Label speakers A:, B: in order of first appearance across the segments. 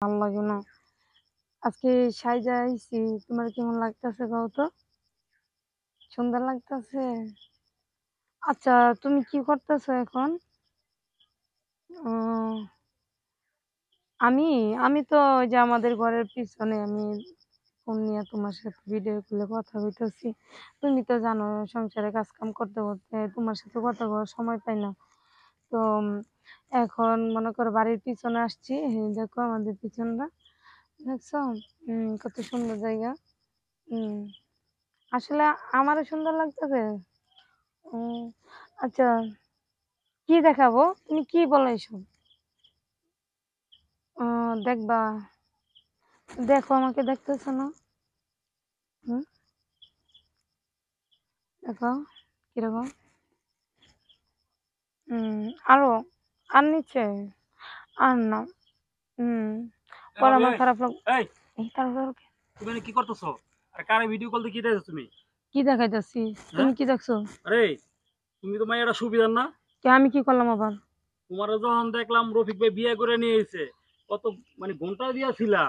A: ভালো লাগে না। আজকে সাইজা আইছি, তোমার কেমন লাগতেছে কও তো? সুন্দর লাগতেছে? আচ্ছা, তুমি কি করতেছো এখন? ও আমি আমি তো ওই যে আমাদের ঘরের পিছনে আমি ফোন নিয়ে তোমার সাথে ভিডিও কলে কথা কইতেছি। তুমি তো জানো সংসারে কাজকাম করতে করতে তোমার সাথে কথা কওয়ার সময় পাই না। তো এখন মনে করো বাড়ির পিছনে আসছি। এই দেখো আমাদের পিছনটা দেখছো? কত সুন্দর জায়গা। হুম, আসলে আমারও সুন্দর লাগতেছে। উম, আচ্ছা, কি দেখাবো? তুমি কি বলো এসব? দেখবা? দেখো, আমাকে দেখতেছো না? হুম, দেখো কিরকম। হুম, আরো আর নিচে আর না। হুম,
B: এ
A: পরে
B: ভাবি
A: আমার
B: এই
A: খারাপ লাগ।
B: এই
A: এই তারপর
B: তুমি এখানে কি করতেছো? আরে কারে ভিডিও কল দিয়ে কি দেখছো তুমি?
A: কি দেখাইতেছি?
B: হ্যাঁ?
A: তুমি কি দেখছো?
B: আরে তুমি তো মাইয়াটা সুবিধার না।
A: কে আমি কি করলাম আবার?
B: তোমার যখন দেখলাম রফিক ভাই বিয়ে করে নিয়ে এসেছে, কত মানে ঘন্টা দিয়া ছিলা,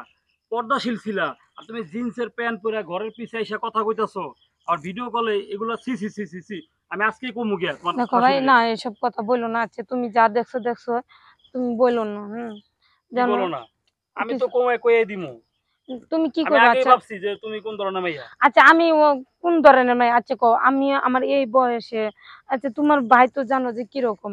B: পর্দাশীল ছিলা, আর তুমি জিন্সের প্যান্ট পরে ঘরের পিছে এসে কথা কইতাছো আর ভিডিও কলে এগুলা সি সি সি সি সি। আমি আজকেই কমু গিয়া তোমার
A: দেখো ভাই,
B: শাশুড়িরে।
A: না এসব কথা বললো না। আচ্ছা, তুমি যা দেখছো দেখছো, তুমি বললো না।
B: কি
A: জানো
B: বলো না? আমি তো
A: কিছু
B: কমে কয়ে দিমু।
A: তুমি কি
B: আমি
A: করবে?
B: আগেই
A: আচ্ছা,
B: ভাবছি যে তুমি কোন ধরনের মাইয়া।
A: আচ্ছা আমি ও কোন ধরনের মেয়ে? আচ্ছা কও, আমি আমার এই বয়সে, আচ্ছা তোমার ভাই তো জানো যে কিরকম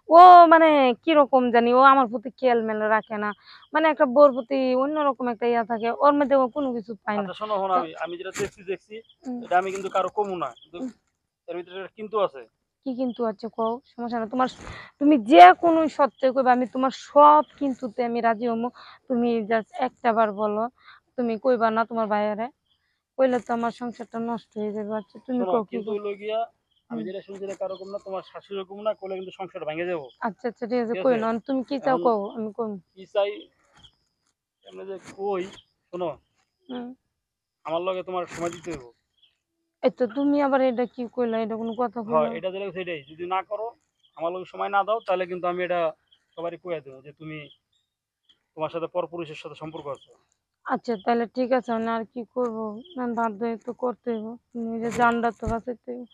A: ও, মানে কিরকম জানি, ও আমার প্রতি খেয়াল মেল রাখে না। মানে একটা বোর প্রতি অন্যরকম একটা ইয়া থাকে ওর মধ্যে, ও কোনো কিছু পায় না।
B: আচ্ছা শোনো শোনো,
A: তো
B: আমি আমি যেটা দেখছি দেখছি,
A: উম,
B: এটা আমি কিন্তু কারো কমু না, কিন্তু
A: উম,
B: এর ভিতরে একটা কিন্তু আছে।
A: কি কিন্তু? আচ্ছা কও, সমস্যা না তোমার। তুমি যে কোনো সত্যি কইবা, আমি তোমার সব কিছুতে আমি রাজি হমু। তুমি জাস্ট একটা বার বলো। তুমি কইবা না তোমার ভাইয়ারে? কইলে তো আমার সংসারটা নষ্ট হয়ে যাবে। আচ্ছা তুমি
B: শোনো
A: কও কি
B: কিন্তু
A: কও।
B: হইলো গিয়া, আমি
A: হুম,
B: যেটা শুনছি এটা কারো কম না, তোমার শাশুড়ি কম না, করলে কিন্তু সংসার ভেঙে যাবো।
A: আচ্ছা আচ্ছা, ঠিক আছে,
B: ঠিক
A: কই
B: আছে?
A: না তুমি কি চাও
B: এখন
A: কও, আমি কই।
B: কি চাই, এমনি যে কই, শোনো,
A: হুম,
B: আমার লগে তোমার সময় দিতে হইব।
A: এই তো তুমি আবার এটা কি কইলা? এটা কোনো কথা
B: হয়,
A: কইলা?
B: এটা যেটা সেটাই, যদি না করো, আমার লগে সময় না দাও, তাহলে কিন্তু আমি এটা সবারই কইয়া দেবো যে তুমি তোমার সাথে পরপুরুষের সাথে সম্পর্ক আছে।
A: আচ্ছা তাহলে ঠিক আছে, আমি আর কি করবো? না বাধ্য হয়ে তো করতে হইব, নিজের জানটা তো বাঁচাইতে হইব।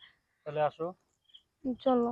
B: তাহলে আসো।
A: চলো।